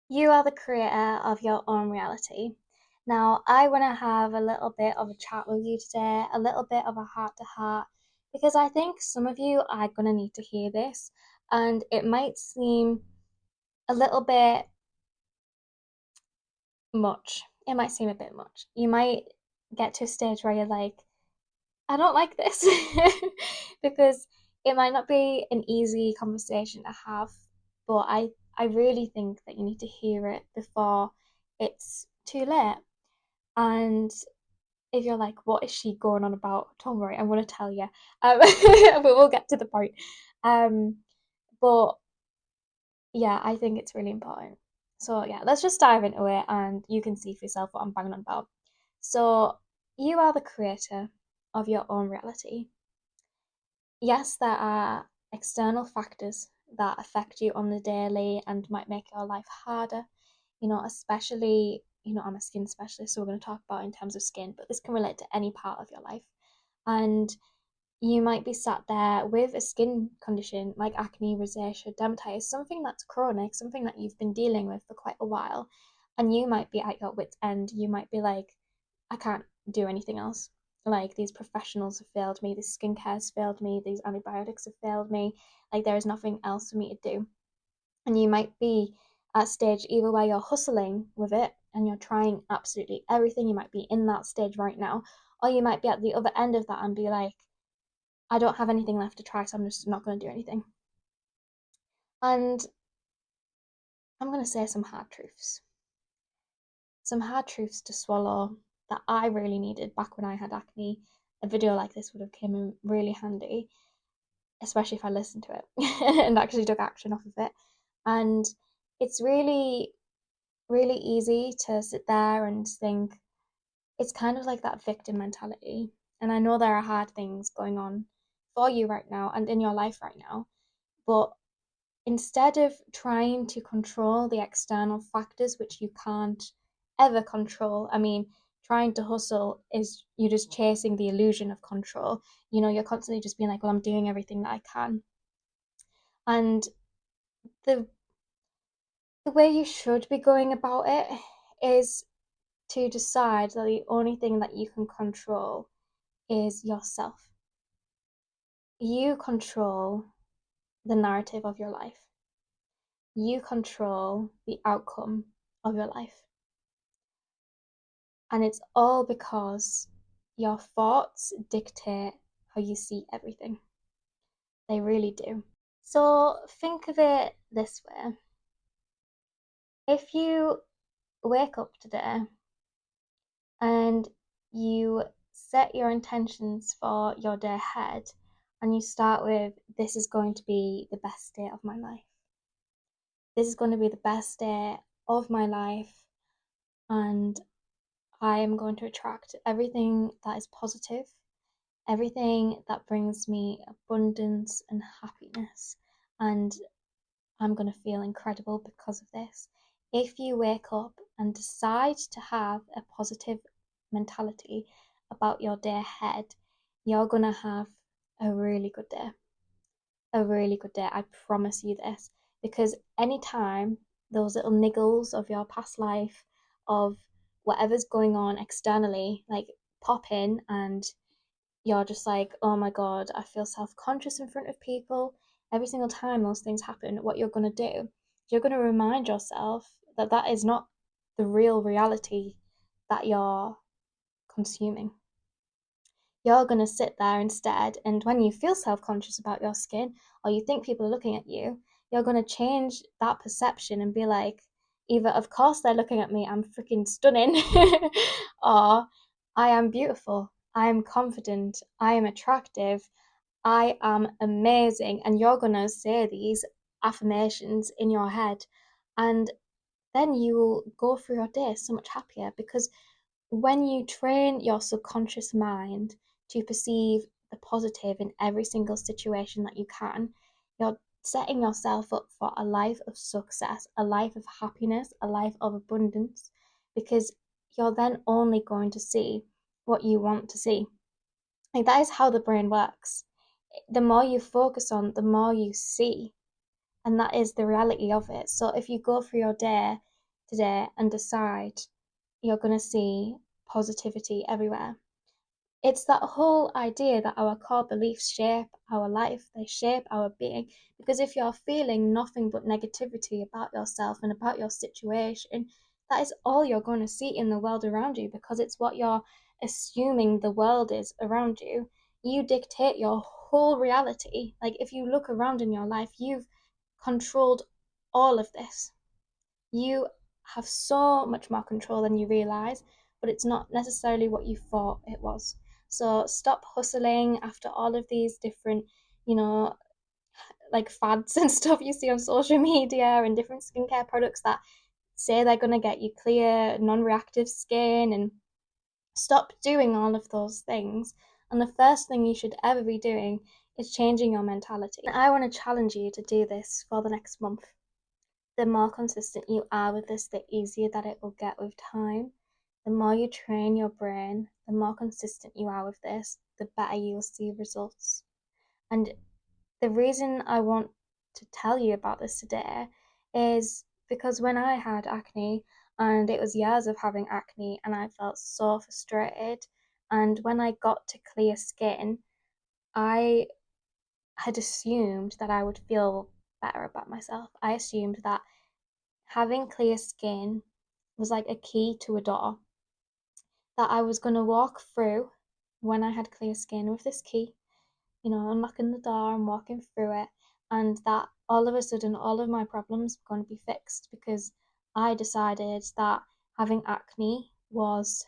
You are the creator of your own reality. Now, I want to have a little bit of a chat with you today, a little bit of a heart to heart, because I think some of you are going to need to hear this, and it might seem a little bit much. It might seem a bit much. You might get to a stage where you're like, I don't like this, because it might not be an easy conversation to have, but I really think that you need to hear it before it's too late. And if you're like, what is she going on about? Don't worry, I'm going to tell you. But we'll get to the point. Um, but yeah, I think it's really important. So yeah, let's just dive into it and you can see for yourself what I'm banging on about. So you are the creator of your own reality. Yes, there are external factors that affect you on the daily and might make your life harder, especially, I'm a skin specialist, so we're going to talk about in terms of skin, but this can relate to any part of your life. And you might be sat there with a skin condition like acne, rosacea, dermatitis, something that's chronic, something that you've been dealing with for quite a while, and you might be at your wit's end. You might be like, I can't do anything else. Like, these professionals have failed me, this skincare has failed me, these antibiotics have failed me. Like, there is nothing else for me to do. And you might be at a stage either where you're hustling with it and you're trying absolutely everything. You might be in that stage right now, or you might be at the other end of that and be like, I don't have anything left to try, so I'm just not going to do anything. And I'm going to say some hard truths to swallow that I really needed back when I had acne. A video like this would have come in really handy, especially if I listened to it and actually took action off of it. And it's really, really easy to sit there and think it's kind of like that victim mentality. And I know there are hard things going on for you right now and in your life right now, but instead of trying to control the external factors which you can't ever control, I mean, trying to hustle is you're just chasing the illusion of control. You're constantly just being like, well, I'm doing everything that I can. And the the way you should be going about it is to decide that the only thing that you can control is yourself. You control the narrative of your life. You control the outcome of your life. And it's all because your thoughts dictate how you see everything. They really do. So think of it this way. If you wake up today and you set your intentions for your day ahead and you start with, this is going to be the best day of my life. This is going to be the best day of my life, and I am going to attract everything that is positive, everything that brings me abundance and happiness, and I'm going to feel incredible because of this. If you wake up and decide to have a positive mentality about your day ahead, you're going to have a really good day. A really good day. I promise you this. Because anytime those little niggles of your past life, of whatever's going on externally, like pop in and you're just like, oh my God, I feel self conscious in front of people. Every single time those things happen, what you're going to do, you're going to remind yourself that that is not the real reality that you're consuming. You're going to sit there instead, and when you feel self conscious about your skin or you think people are looking at you, you're going to change that perception and be like, either, of course, they're looking at me, I'm freaking stunning, or I am beautiful, I am confident, I am attractive, I am amazing. And you're going to say these affirmations in your head, and then you will go through your day so much happier because when you train your subconscious mind to perceive the positive in every single situation that you can, you're setting yourself up for a life of success, a life of happiness, a life of abundance, because you're then only going to see what you want to see. Like, that is how the brain works. The more you focus on, the more you see. And that is the reality of it. So if you go through your day today and decide you're going to see positivity everywhere. It's that whole idea that our core beliefs shape our life, they shape our being. Because if you're feeling nothing but negativity about yourself and about your situation, that is all you're going to see in the world around you, because it's what you're assuming the world is around you. You dictate your whole reality. Like, if you look around in your life, you've controlled all of this. You have so much more control than you realize, but it's not necessarily what you thought it was. So stop hustling after all of these different, you know, like fads and stuff you see on social media and different skincare products that say they're going to get you clear, non reactive skin, and stop doing all of those things. And the first thing you should ever be doing is changing your mentality. And I want to challenge you to do this for the next month. The more consistent you are with this, the easier that it will get with time. The more you train your brain, the more consistent you are with this, the better you will see results. And the reason I want to tell you about this today is because when I had acne, and it was years of having acne, and I felt so frustrated, and when I got to clear skin, I had assumed that I would feel better about myself. I assumed that having clear skin was like a key to a door that I was going to walk through when I had clear skin with this key, unlocking the door and walking through it, and that all of a sudden all of my problems were going to be fixed because I decided that having acne was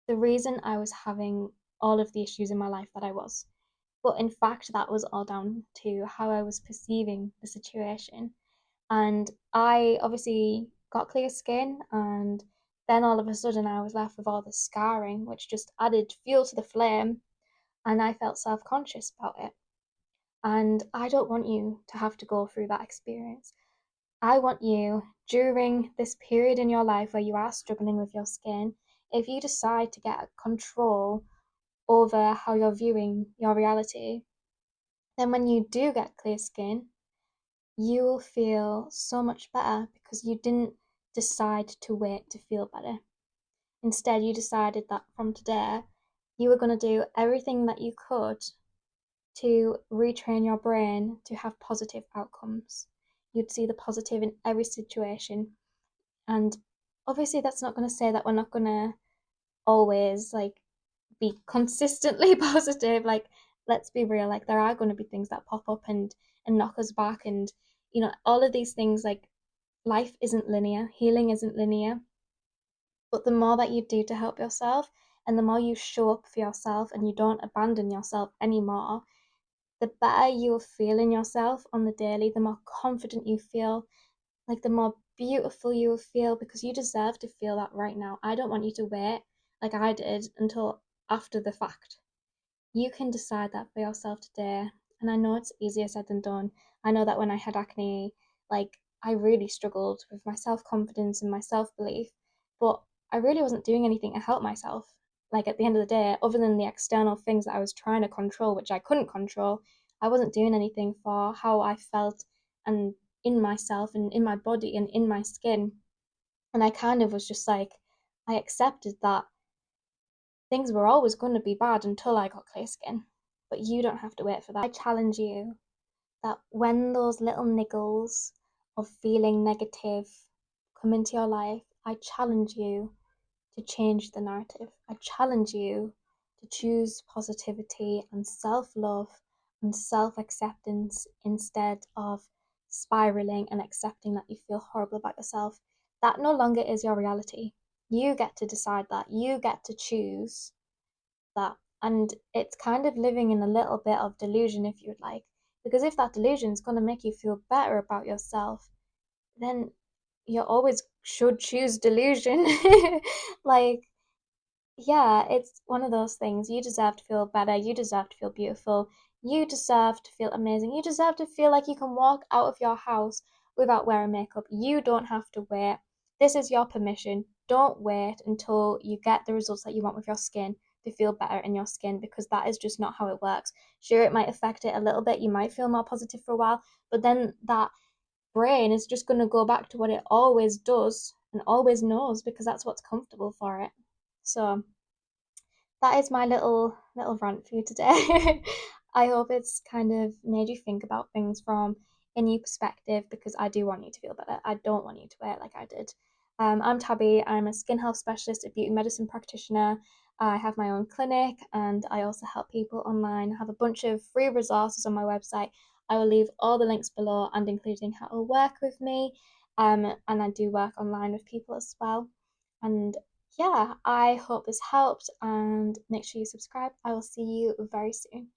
the reason I was having all of the issues in my life that I was. But in fact, that was all down to how I was perceiving the situation. And I obviously got clear skin, and then all of a sudden I was left with all the scarring, which just added fuel to the flame, and I felt self-conscious about it. And I don't want you to have to go through that experience. I want you, during this period in your life where you are struggling with your skin, if you decide to get control over how you're viewing your reality, then when you do get clear skin, you will feel so much better because you didn't decide to wait to feel better. Instead, you decided that from today, you were going to do everything that you could to retrain your brain to have positive outcomes. You'd see the positive in every situation. And obviously, that's not going to say that we're not going to always be consistently positive. Like, let's be real, like there are going to be things that pop up and knock us back, and all of these things. Like, life isn't linear, healing isn't linear, but the more that you do to help yourself, and the more you show up for yourself and you don't abandon yourself anymore, the better you will feel in yourself on the daily, the more confident you feel, like the more beautiful you will feel, because you deserve to feel that right now. I don't want you to wait like I did until after the fact. You can decide that for yourself today. And I know it's easier said than done. I know that when I had acne, I really struggled with my self confidence and my self belief, but I really wasn't doing anything to help myself. Like, at the end of the day, other than the external things that I was trying to control, which I couldn't control, I wasn't doing anything for how I felt and in myself and in my body and in my skin. And I kind of was just like, I accepted that things were always going to be bad until I got clear skin. But you don't have to wait for that. I challenge you that when those little niggles of feeling negative come into your life, I challenge you to change the narrative. I challenge you to choose positivity and self love and self acceptance instead of spiraling and accepting that you feel horrible about yourself. That no longer is your reality. You get to decide that. You get to choose that. And it's kind of living in a little bit of delusion, if you would like. Because if that delusion is going to make you feel better about yourself, then you always should choose delusion. like, yeah, it's one of those things. You deserve to feel better. You deserve to feel beautiful. You deserve to feel amazing. You deserve to feel like you can walk out of your house without wearing makeup. You don't have to wait. This is your permission. Don't wait until you get the results that you want with your skin to feel better in your skin, because that is just not how it works. Sure, it might affect it a little bit. You might feel more positive for a while, but then that brain is just going to go back to what it always does and always knows because that's what's comfortable for it. So that is my little rant for you today. I hope it's kind of made you think about things from a new perspective because I do want you to feel better. I don't want you to wear it like I did. I'm Tabby. I'm a skin health specialist, a beauty medicine practitioner. I have my own clinic and I also help people online. I have a bunch of free resources on my website. I will leave all the links below and including how to work with me. And I do work online with people as well. And yeah, I hope this helped and make sure you subscribe. I will see you very soon.